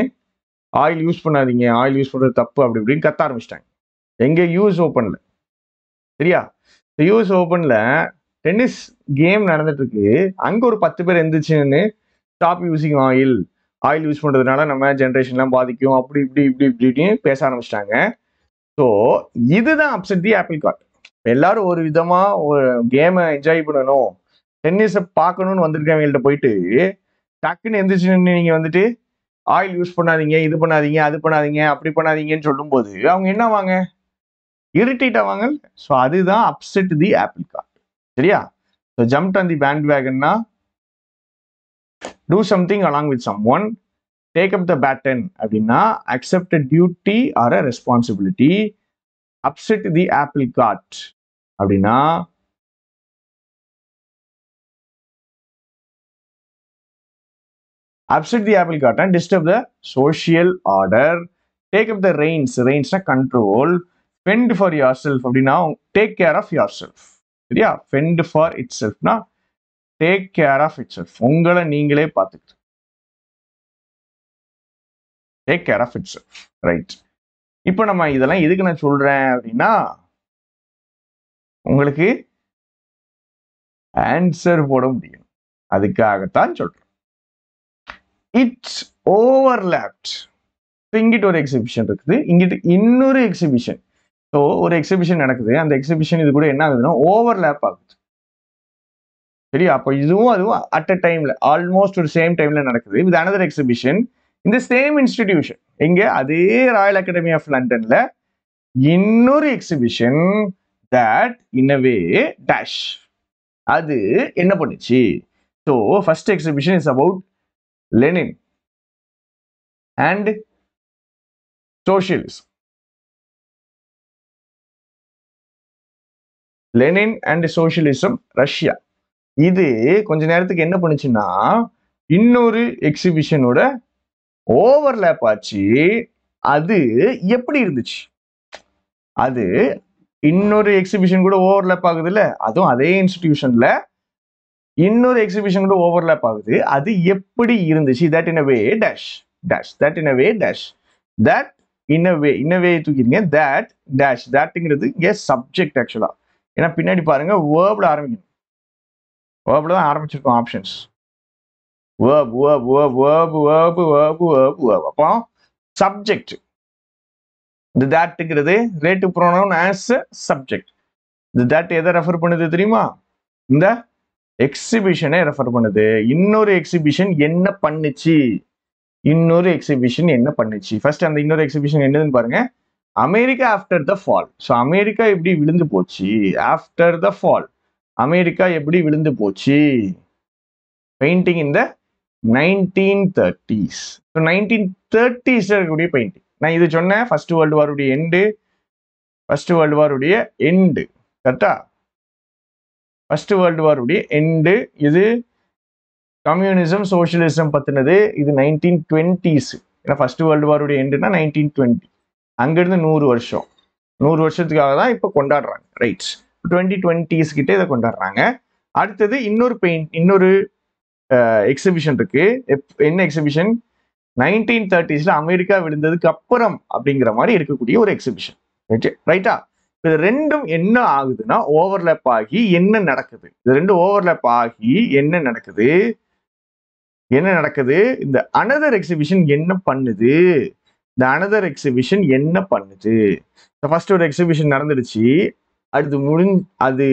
ஆயில் யூஸ் பண்ணாதீங்க, ஆயில் யூஸ் பண்றது தப்பு அப்படி இப்படின்னு கத்த ஆரம்பிச்சிட்டாங்க. எங்க யூஎஸ் ஓப்பன்ல. சரியா? யூஎஸ் ஓப்பன்ல டென்னிஸ் கேம் நடந்துட்டு இருக்கு. அங்க ஒரு 10 பேர் எந்திரிச்சு நின்று stop using oil, oil use பண்றதுனால நம்ம ஜென்ரேஷன்லாம் பாதிக்கும், அப்படி இப்படி இப்படி இப்படின்னு பேச ஆரம்பிச்சிட்டாங்க. ஸோ இதுதான் அப்செட் தி ஆப்பிள் கார்ட். எல்லாரும் ஒரு விதமா ஒரு கேமை என்ஜாய் பண்ணணும், டென்னிஸை பார்க்கணும்னு வந்திருக்கவங்கள்ட்ட போயிட்டு டக்குன்னு எந்திரிச்சு நின்று நீங்க வந்துட்டு ஆயில் யூஸ் பண்ணாதீங்க, இது பண்ணாதீங்க, அது பண்ணாதீங்க, அப்படி பண்ணாதீங்கன்னு சொல்லும்போது அவங்க என்ன ஆவாங்க? இரிட்டேட் ஆவாங்க. ஸோ அதுதான் அப்செட் தி ஆப்பிள் கார்ட். சரியா? ஸோ ஜம்ப் ஆன் தி பேண்ட் வேகன்னா do something along with someone, take up the baton அப்படின்னா accept a duty or a responsibility. upset the apple cart அப்படின்னா upset the apple cart and disturb the social order. take up the reins na control. fend for yourself அப்படின்னா take care of yourself. சரியா? fend for itself னா take care of itself. உங்களை நீங்களே பார்த்துக்கிட்டு take care of itself. Right. இப்போ நம்ம இதெல்லாம் எதுக்கு நான் சொல்றேன் அப்படின்னா, உங்களுக்கு ஆன்சர் போட முடியும், அதுக்காகத்தான் சொல்றேன். It's overlapped. இங்கிட்ட ஒரு எக்ஸிபிஷன் இருக்குது, இங்கிட்ட இன்னொரு எக்ஸிபிஷன். ஸோ ஒரு எக்ஸிபிஷன் நடக்குது, அந்த எக்ஸிபிஷன் இது கூட என்ன ஆகுதுன்னா ஓவர்லாப் ஆகுது. சரியா? அப்போ இதுவும் அதுவும் அட் அ டைம்ல ஆல்மோஸ்ட் ஒரு சேம் டைம்ல நடக்குது வித் அனதர் எக்ஸிபிஷன் இந்த சேம் இன்ஸ்டிடியூஷன். எங்க? அதே ராயல் அகாடமி ஆஃப் லண்டன்ல இன்னொரு exhibition that in a way dash. அது என்ன பண்ணுச்சு? So first exhibition is about Lenin and socialism. Lenin and socialism, Russia. இது கொஞ்ச நேரத்துக்கு என்ன பண்ணுச்சுன்னா இன்னொரு எக்ஸிபிஷனோட ஓவர்லேப் ஆச்சு. அது எப்படி இருந்துச்சு? அது இன்னொரு எக்ஸிபிஷன் கூட ஓவர்லேப் ஆகுது இல்ல, அதுவும் அதே இன்ஸ்டிடியூஷன்ல இன்னொரு எக்ஸிபிஷன் கூட ஓவர்லேப் ஆகுது. அது எப்படி இருந்துச்சு? That in a way dash dash, that in a way dash, that in a way, in a way தூக்கிடுங்க, தட் டேஷ். தட்ங்கிறது இங்கே சப்ஜெக்ட் ஆக்சுவலா. ஏன்னா பின்னாடி பாருங்க வேர்ப்ல ஆரம்பிக்கணும், வேர்ப்ல தான் ஆரம்பிச்சிருக்கோம் options. verb verb verb verb verb verb verb verb. அப்போ சப்ஜெக்ட். இந்த தட்ங்கிறது ரிலேட்டிவ் ப்ரோனவுன் ஆஸ் சப்ஜெக்ட். இந்த தட் எதை ரெஃபர் பண்ணுது தெரியுமா? இந்த எக்ஸிபிஷனை ரெஃபர் பண்ணுது. இன்னொரு எக்ஸிபிஷன் என்ன பண்ணுச்சு? இன்னொரு எக்ஸிபிஷன் என்ன பண்ணுச்சு? ஃபர்ஸ்ட் அந்த இன்னொரு எக்ஸிபிஷன் என்னதுன்னு பாருங்க. America after the fall. So America எப்படி விழுந்து போச்சு? ஆஃப்டர் த ஃபால் அமெரிக்கா எப்படி விழுந்து போச்சு? பெயிண்டிங் இன் த 1930s. ஸோ 1930s இருக்கக்கூடிய பெயிண்டிங். நான் இது சொன்னேன், ஃபர்ஸ்ட் வேர்ல்டு வாருடைய எண்டு, ஃபர்ஸ்ட் வேர்ல்டு வாருடைய எண்டு. கரெக்டா? ஃபர்ஸ்ட் வேர்ல்டு வாருடைய எண்டு. இது கம்யூனிசம் சோசியலிசம் பத்தினது. இது 1920s. ஏன்னா ஃபர்ஸ்ட் வேர்ல்டு வாருடைய எண்டுனா 1920. அங்கிருந்து 100 வருஷம், 100 வருஷத்துக்காக தான் இப்போ கொண்டாடுறாங்க. ரைட். 2020s கிட்ட இதை கொண்டாடுறாங்க. அடுத்தது இன்னொரு எக்ஸிபிஷன் இருக்கு. என்ன எக்ஸிபிஷன்? 1930s அமெரிக்கா விழுந்ததுக்கு அப்புறம் அப்படிங்கிற மாதிரி இருக்கக்கூடிய ஒரு எக்ஸிபிஷன். ரைட்டா? இது ரெண்டும் என்ன ஆகுதுன்னா ஓவர்லேப் ஆகி என்ன நடக்குது? இது ரெண்டும் ஓவர்லேப் ஆகி என்ன நடக்குது? இந்த அனதர் எக்ஸிபிஷன் என்ன பண்ணுது? இந்த அனதர் எக்ஸிபிஷன் என்ன பண்ணுது? ஃபர்ஸ்ட் ஒரு எக்ஸிபிஷன் நடந்துடுச்சு, அது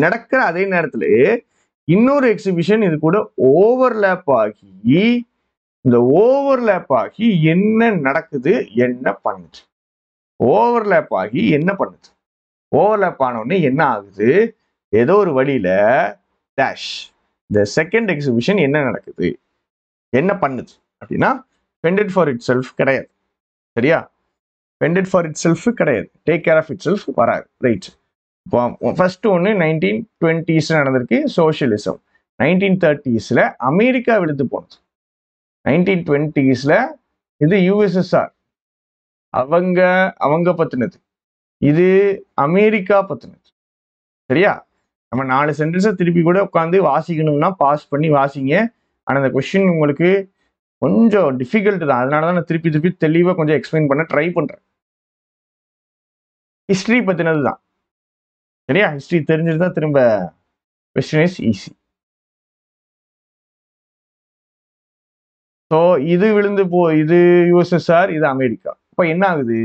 நடக்கிற அதே நேரத்துல இன்னொரு எக்ஸிபிஷன் இது கூட ஓவர்லேப் ஆகி, இந்த ஓவர்லேப் ஆகி என்ன நடக்குது? என்ன பண்ணுது? ஓவர்லேப் ஆகி என்ன பண்ணுது? ஓவர்லேப் ஆனோடனே என்ன ஆகுது? ஏதோ ஒரு வழியில டேஷ். இந்த செகண்ட் எக்ஸிபிஷன் என்ன நடக்குது? என்ன பண்ணுது அப்படின்னா fended for itself கிடையாது. சரியா? fended for itself கிடையாது. Take care of itself வராது. ரைட். இப்போ ஃபர்ஸ்ட் ஒன்று 1920s நடந்திருக்கு சோஷியலிசம். 1930s அமெரிக்கா விழுந்து போனது. 1920s இது யுஎஸ்எஸ்ஆர் அவங்க அவங்க பத்தினது, இது அமெரிக்கா பத்தினது. சரியா? நம்ம 4 சென்டென்ஸை திருப்பி கூட உட்காந்து வாசிக்கணும்னா பாஸ் பண்ணி வாசிங்க. ஆனால் அந்த கொஸ்டின் உங்களுக்கு கொஞ்சம் டிஃபிகல்ட் தான். அதனால தான் நான் திருப்பி திருப்பி தெளிவாக கொஞ்சம் எக்ஸ்பிளைன் பண்ண ட்ரை பண்றேன். ஹிஸ்டரி பத்தினது தான். சரியா? ஹிஸ்டரி தெரிஞ்சிருந்தா திரும்ப கொஸ்டின் இஸ் ஈஸி. ஸோ இது விழுந்து இது யுஎஸ்எஸ்ஆர், இது அமெரிக்கா. இப்போ என்ன ஆகுது?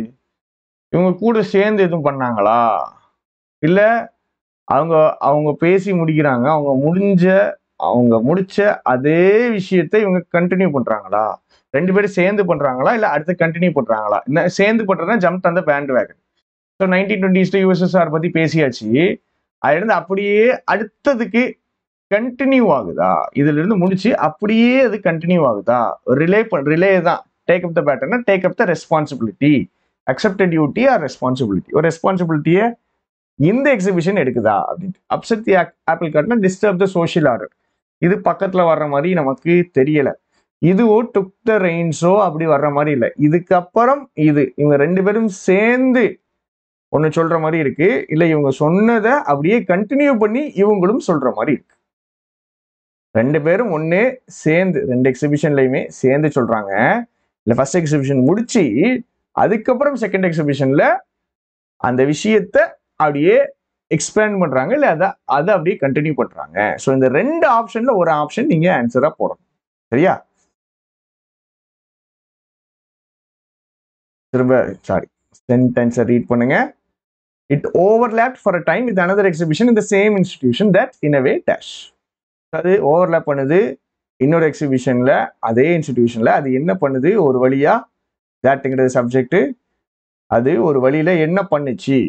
இவங்க கூட சேர்ந்து எதுவும் பண்ணாங்களா? இல்ல அவங்க அவங்க பேசி முடிக்கிறாங்க, அவங்க முடிச்ச அதே விஷயத்தை இவங்க கண்டினியூ பண்றாங்களா? 2 பேரும் சேர்ந்து பண்றாங்களா? இல்ல அடுத்து கண்டினியூ பண்றாங்களா? என்ன சேர்ந்து பண்றதுன்னா ஜம்ப் அந்த பேண்ட் வேகன். ஸோ 1920s யுஎஸ்எஸ்ஆர் பத்தி பேசியாச்சு. அதுல இருந்து அப்படியே அடுத்ததுக்கு கண்டினியூ ஆகுதா? இதுல இருந்து முடிச்சு அப்படியே அது கண்டினியூ ஆகுதா? ரிலே தான். டேக் அப் த பேட்டர்னா take up the responsibility, accept duty or responsibility. ஒரு ரெஸ்பான்சிபிலிட்டியை இந்த எக்ஸிபிஷன் எடுக்குதா அப்படின்ட்டு. அப்செட் தி ஆப்பிள் கார்ட்னா டிஸ்டர்ப் த சோஷியல் ஆர்டர். இது பக்கத்துல வர்ற மாதிரி நமக்கு தெரியல. இதுவோ டுக் த ரெயின்ஸோ அப்படி வர்ற மாதிரி இல்லை. இதுக்கப்புறம் இவங்க 2 பேரும் சேர்ந்து ஒன்னு சொல்ற மாதிரி இருக்கு. இல்ல இவங்க சொன்னதை அப்படியே கண்டினியூ பண்ணி இவங்களும் சொல்ற மாதிரி இருக்கு. 2 பேரும் ஒண்ணு சேர்ந்து 2 எக்ஸிபிஷன்லயுமே சேர்ந்து சொல்றாங்க. இல்ல ஃபர்ஸ்ட் எக்ஸிபிஷன் முடிச்சு அதுக்கப்புறம் செகண்ட் எக்ஸிபிஷன்ல அந்த விஷயத்த அப்படியே எக்ஸ்பேண்ட் பண்றாங்க, இல்ல அதை அப்படியே கண்டினியூ பண்றாங்க. ஸோ இந்த 2 ஆப்ஷன்ல ஒரு ஆப்ஷன் நீங்க ஆன்சரா போடணும். சரியா? திரும்ப சென்டென்ஸை ரீட் பண்ணுங்க. It overlapped for a time with another exhibition in the same institution that in a way dash. அது ஓவர்லேப் பண்ணுது இன்னொரு எக்ஸிபிஷன்ல, அதே இன்ஸ்டிடியூஷன்ல. அது என்ன பண்ணுது? ஒரு வழியா தட்ங்கிறது சப்ஜெக்ட். அது ஒரு வழியில என்ன பண்ணுச்சு?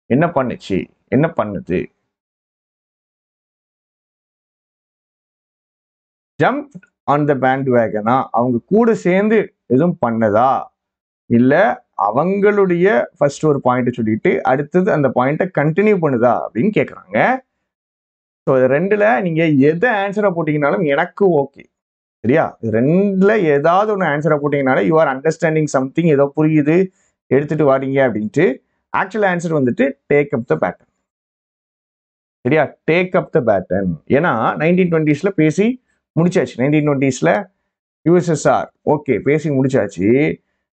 என்ன பண்ணுது? ஜம்ப் ஆன் த பேண்ட் வேகனா அவங்க கூட சேர்ந்து எதுவும் பண்ணதா? இல்ல அவங்களுடைய ஃபர்ஸ்ட் ஒரு பாயிண்ட் சொல்லிட்டு அடுத்தது அந்த பாயிண்ட்டை கண்டினியூ பண்ணுதா அப்படின்னு கேட்குறாங்க. ஸோ 2ல நீங்க எதை ஆன்சரா போட்டீங்கனாலும் எனக்கு ஓகே. சரியா? 2ல ஏதாவது ஒன்று ஆன்சரா போட்டீங்கனால யூ ஆர் அண்டர்ஸ்டாண்டிங் சம்திங், ஏதோ புரியுது, எடுத்துட்டு வாரீங்க அப்படின்ட்டு. ஆக்சுவல் ஆன்சர் வந்துட்டு டேக் அப் த பேட்டர்ன். சரியா? Take up the pattern. ஏன்னா 1920s பேசி முடிச்சாச்சு. 1920s யுஎஸ்எஸ்ஆர் ஓகே பேசி முடிச்சாச்சு.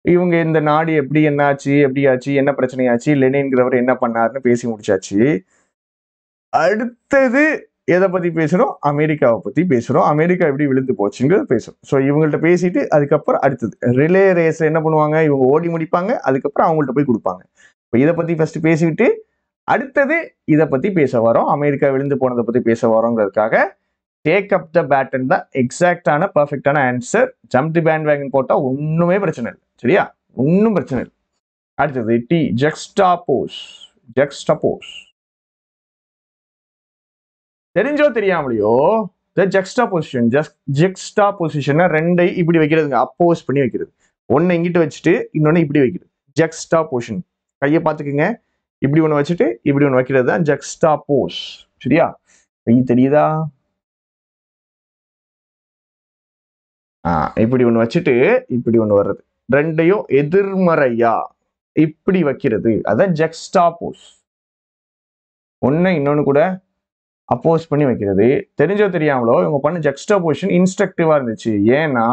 இவங்க இந்த நாடு எப்படி என்னாச்சு, எப்படி ஆச்சு, என்ன பிரச்சனையாச்சு, லெனின்கிறவர் என்ன பண்ணாருன்னு பேசி முடிச்சாச்சு. அடுத்தது எதை பத்தி பேசுறோம்? அமெரிக்காவை பத்தி பேசுறோம். அமெரிக்கா எப்படி விழுந்து போச்சுங்கிறது பேசுறோம். ஸோ இவங்கள்ட்ட பேசிட்டு அதுக்கப்புறம் அடுத்தது ரிலே ரேஸ் என்ன பண்ணுவாங்க? இவங்க ஓடி முடிப்பாங்க, அதுக்கப்புறம் அவங்கள்ட்ட போய் கொடுப்பாங்க. இப்போ இதை பத்தி ஃபர்ஸ்ட் பேசிவிட்டு அடுத்தது இதை பத்தி பேச வரோம். அமெரிக்கா விழுந்து போனதை பத்தி பேச வரோங்கிறதுக்காக டேக் அப் த பேட்டன் தான் எக்ஸாக்டான பர்ஃபெக்டான ஆன்சர். ஜம்ப் தி பேண்ட் வேகன் போட்டா ஒண்ணுமே பிரச்சனை இல்லை. சரியா? ஒன்றும் பிரச்சனை இல்லை. அடுத்தது டி ஜக்ஸ்டாபோஸ். தெரிஞ்சோ தெரியாமலையோ ஜக்ஸ்டாபொசிஷன் 2 இப்படி வைக்கிறதுங்க, அப்போஸ் பண்ணி வைக்கிறது. ஒன்னு இங்கிட்டு வச்சுட்டு இன்னொன்னு இப்படி வைக்கிறது. ஜக்ஸ்டாபோசிஷன். கையை பார்த்துக்குங்க. இப்படி ஒன்று வச்சுட்டு இப்படி ஒன்று வைக்கிறது தான் ஜக்ஸ்டாபோஸ். சரியா? கை தெரியுதா? இப்படி ஒன்று வச்சுட்டு இப்படி ஒன்று வர்றது. 2யும் எதிர்மறையா இப்படி வைக்கிறது, அதான் ஜக்ஸ்டாபோஸ். ஒன்னு இன்னொன்னு கூட அப்போஸ் பண்ணி வைக்கிறது. தெரிஞ்சோ தெரியாமலோ இவங்க பண்ண ஜக்ஸ்டாபோசிஷன் இன்ஸ்ட்ரக்டிவா இருந்துச்சு. ஏன்னா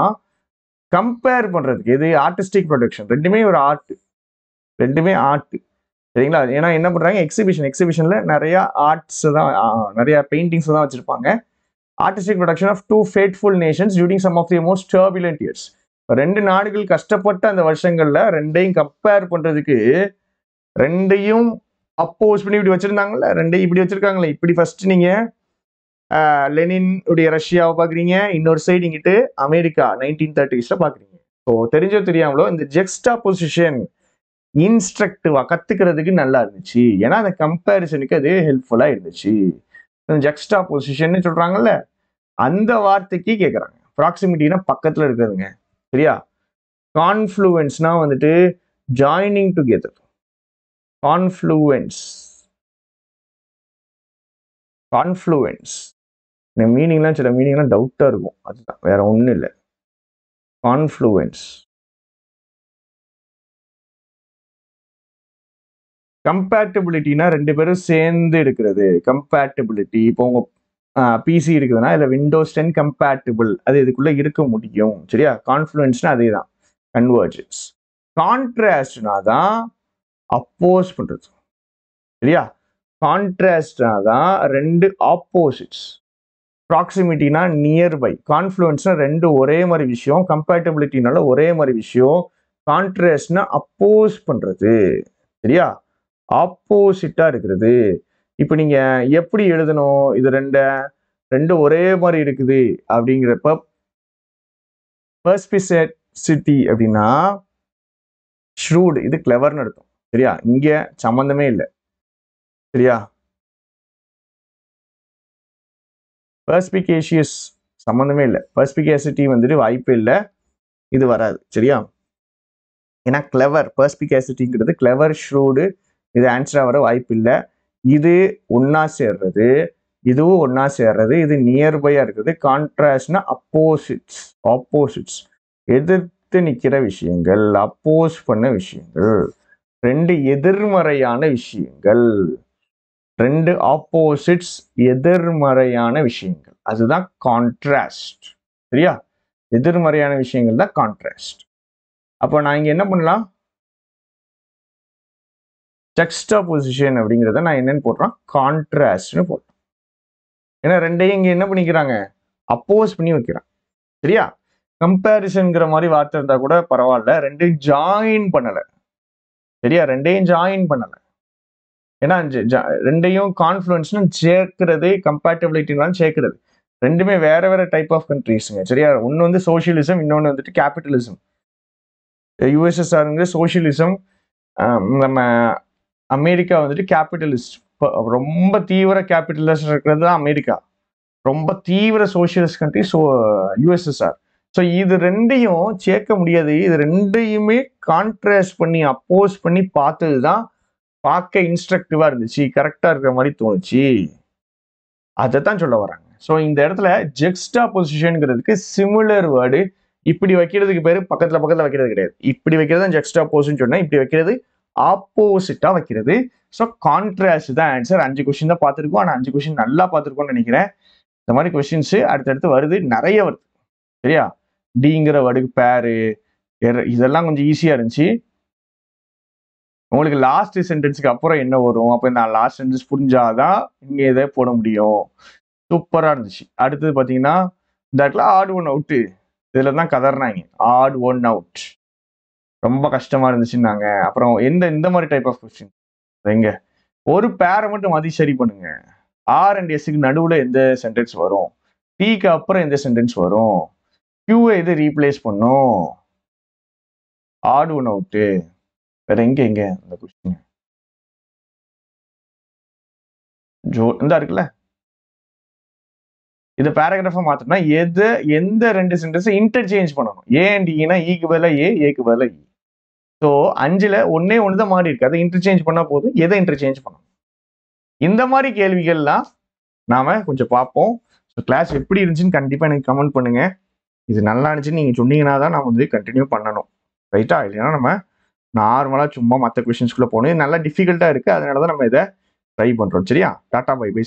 கம்பேர் பண்றதுக்கு. இது ஆர்டிஸ்டிக் ப்ரொடக்ஷன். ரெண்டுமே ஒரு ஆர்ட். சரிங்களா? ஏன்னா என்ன பண்றாங்க? எக்ஸிபிஷன்ல நிறைய ஆர்ட்ஸ் தான், நிறைய பெயிண்டிங்ஸ் தான் வச்சிருப்பாங்க. Artistic production of 2 fateful nations during some of the most turbulent years. 2 நாடுகள் கஷ்டப்பட்ட அந்த வருஷங்கள்ல 2யும் கம்பேர் பண்றதுக்கு 2யும் அப்போஸ் பண்ணி இப்படி வச்சிருந்தாங்கல்ல, 2யும் இப்படி வச்சிருக்காங்களே. இப்படி ஃபர்ஸ்ட் நீங்க லெனின் உடைய ரஷ்யாவை பாக்குறீங்க, இன்னொரு சைடு இங்கிட்டு அமெரிக்கா 1930s பாக்குறீங்க. ஸோ தெரிஞ்சோ தெரியாமலோ இந்த ஜெக்ஸ்டாபொசிஷன் இன்ஸ்ட்ரக்டிவா கத்துக்கிறதுக்கு நல்லா இருந்துச்சு. ஏன்னா அந்த கம்பேரிசனுக்கு அது ஹெல்ப்ஃபுல்லா இருந்துச்சு. ஜக்ஸ்டாபொசிஷன் சொல்றாங்கல்ல, அந்த வார்த்தைக்கு கேட்கறாங்க. ப்ராக்சிமிட்டினா பக்கத்துல இருக்கிறதுங்க. சரியா? கான்ஃப்ளூவன்ஸ்னா வந்துட்டு ஜாயினிங் டுகெதர். கான்ஃப்ளூவன்ஸ் கான்ஃப்ளூயன்ஸ். இந்த மீனிங்லாம் சில மீனிங்லாம் டவுட்டாக இருக்கும், அதுதான் வேற ஒன்றும் இல்லை. கான்ஃப்ளூயன்ஸ். கம்பேட்டபிலிட்டினா ரெண்டு பேரும் சேர்ந்து எடுக்கிறது. கம்பேட்டபிலிட்டி இப்போ உங்க பிசி இருக்குதுன்னா இல்லை விண்டோஸ் 10 கம்பேட்டபிள், அது இதுக்குள்ள இருக்க முடியும். சரியா? கான்ஃப்ளூயன்ஸ்னா அதே தான், கன்வர்ஜன்ஸ். கான்ட்ராஸ்ட்னா தான் அப்போஸ் பண்றது. சரியா? கான்ட்ராஸ்ட்னா தான் ரெண்டு ஆப்போசிட்ஸ். ப்ராக்சிமிட்டினா நியர்பை. கான்ஃப்ளூயன்ஸ்னா ரெண்டு ஒரே மாதிரி விஷயம். கம்பேட்டபிலிட்டினால ஒரே மாதிரி விஷயம். கான்ட்ராஸ்ட்னா அப்போஸ் பண்றது. சரியா? ஆப்போசிட்டா இருக்கிறது. இப்போ நீங்க எப்படி எழுதணும்? இது ரெண்டு ஒரே மாதிரி இருக்குது அப்படிங்கிறப்ப பெர்ஸ்பிசிட்டி அப்படின்னா ஷ்ரூட், இது கிளவர்னு அர்த்தம். சரியா? இங்க சம்பந்தமே இல்லை. சரியா? பெர்ஸ்பிகேஷியஸ் சம்பந்தமே இல்லை. பெர்ஸ்பிகேசிட்டி வந்துட்டு வாய்ப்பு இல்லை, இது வராது. சரியா? ஏன்னா கிளவர், பெர்ஸ்பிகேசிட்டிங்கிறது கிளவர், ஷ்ரூடு, இது ஆன்சரா வர வாய்ப்பு இல்லை. இது ஒன்னா சேர்றது, இதுவும் ஒன்னா சேர்றது, இது நியர்பையா இருக்குது. கான்ட்ராஸ்ட்னா அப்போசிட்ஸ். ஆப்போசிட்ஸ் எதிர்த்து நிக்கிற விஷயங்கள், அப்போஸ் பண்ண விஷயங்கள், ரெண்டு எதிர்மறையான விஷயங்கள், ரெண்டு ஆப்போசிட்ஸ் எதிர்மறையான விஷயங்கள், அதுதான் கான்ட்ராஸ்ட். சரியா? எதிர்மறையான விஷயங்கள் தான் கான்ட்ராஸ்ட். அப்போ நான் இங்க என்ன பண்ணலாம்? ஜக்ஸ்டாபோசிஷன் அப்படிங்கிறத நான் என்னன்னு போடுறேன்? கான்ட்ராஸ்ட்னு போடுறேன். ஏன்னா ரெண்டையும் இங்க என்ன பண்ணிக்கிறாங்க? அப்போஸ் பண்ணி வைக்கிறான். சரியா? கம்பேரிசன்ங்கிற மாதிரி வார்த்தை இருந்தா கூட பரவாயில்ல, ரெண்டையும் ஜாயின் பண்ணல. சரியா? ரெண்டையும் ஜாயின் பண்ணல. ஏன்னா ரெண்டையும் கான்ஃப்ளூயன்ஸ்னு சேர்க்கிறது, கம்பேட்டபிலிட்டினாலும் சேர்க்கிறது. ரெண்டுமே வேற வேற டைப் ஆஃப் கண்ட்ரீஸுங்க. சரியா? ஒன்று வந்து சோசியலிசம், இன்னொன்று வந்துட்டு கேபிட்டலிசம். யுஎஸ்எஸ்ஆருங்கிற சோசியலிசம், நம்ம அமெரிக்கா வந்துட்டு கேபிட்டலிஸ்ட். ரொம்ப தீவிர கேபிட்டலிஸ்ட் இருக்கிறது தான் அமெரிக்கா. ரொம்ப தீவிர சோசியலிஸ்ட் கண்ட்ரி யுஎஸ்எஸ்ஆர். ஸோ இது ரெண்டையும் சேர்க்க முடியாது. இது ரெண்டையுமே கான்ட்ராஸ்ட் பண்ணி அப்போஸ் பண்ணி பார்த்தது தான் பார்க்க இன்ஸ்ட்ரக்டிவா இருந்துச்சு, கரெக்டா இருக்கிற மாதிரி தோணுச்சு. அதை தான் சொல்ல வராங்க. ஸோ இந்த இடத்துல ஜெக்ஸ்டாபோசிஷன்ங்கிறதுக்கு சிமிலர் வேர்டு. இப்படி வைக்கிறதுக்கு பேரு பக்கத்துல வைக்கிறது கிடையாது. இப்படி வைக்கிறது தான் ஜெக்ஸ்டாபோசிஷன் சொன்னா, இப்படி வைக்கிறது ஆப்போசிட்டா வைக்கிறது. ஸோ கான்ட்ராஸ்ட் தான் ஆன்சர். 5 கொஸ்டின் தான் பார்த்துருக்கோம், ஆனால் 5 கொஸ்டின் நல்லா பார்த்துருக்கோம்னு நினைக்கிறேன். இந்த மாதிரி கொஸ்டின்ஸ் அடுத்தடுத்து வருது, நிறைய வருது. சரியா? டிங்கிற வேர்டுக்கு பேரு, இதெல்லாம் கொஞ்சம் ஈஸியா இருந்துச்சு. உங்களுக்கு லாஸ்ட் சென்டென்ஸுக்கு அப்புறம் என்ன வரும்? அப்போ இந்த லாஸ்ட் சென்டென்ஸ் புரிஞ்சாதான் இங்க இதை போட முடியும். சூப்பரா இருந்துச்சு. அடுத்தது பாத்தீங்கன்னா இந்த இடத்துல ஆட் ஒன் அவுட், இதுல தான் கதறினாங்க. ஆட் ஒன் அவுட் ரொம்ப கஷ்டமா இருந்துச்சுன்னாங்க. அப்புறம் இந்த மாதிரி டைப் ஆஃப் கொஸ்டின் எங்க ஒரு பேரை மட்டும் மதி சரி பண்ணுங்க. ஆர் அண்ட் எஸ்க்கு நடுவுல எந்த சென்டென்ஸ் வரும்? டிக்கு அப்புறம் எந்த சென்டென்ஸ் வரும்? கியூவை எது ரீப்ளேஸ் பண்ணும்? ஆட் ஒன் அவுட்டு வேற எங்க இந்த கொஸ்டின் இந்த இருக்குல்ல, இது பேராகிராஃபா மாத்தணும்னா எந்த ரெண்டு சென்டென்ஸ் இன்டர்சேஞ்ச் பண்ணணும்? ஏ அண்ட் ஈனா ஈக்கு பதிலா ஏக்கு பதிலா இ. ஸோ 5ல் ஒன்னே ஒன்று தான் மாறி இருக்கு, அதை இன்டர்சேஞ்ச் பண்ணா போதும். எதை இன்டர்சேஞ்ச் பண்ணணும்? இந்த மாதிரி கேள்விகள்லாம் நாம கொஞ்சம் பார்ப்போம். ஸோ கிளாஸ் எப்படி இருந்துச்சுன்னு கண்டிப்பா எனக்கு கமெண்ட் பண்ணுங்க. இது நல்லா இருந்துச்சுன்னு நீங்க சொன்னீங்கன்னா தான் நான் வந்து கண்டினியூ பண்ணணும். ரைட்டா? இல்லைன்னா நம்ம நார்மலா சும்மா மற்ற கொஸ்டின்ஸ்குள்ள போகணும். இது நல்லா டிஃபிகல்ட்டா இருக்கு, அதனால தான் நம்ம இதை ட்ரை பண்றோம். சரியா? Tata bye by.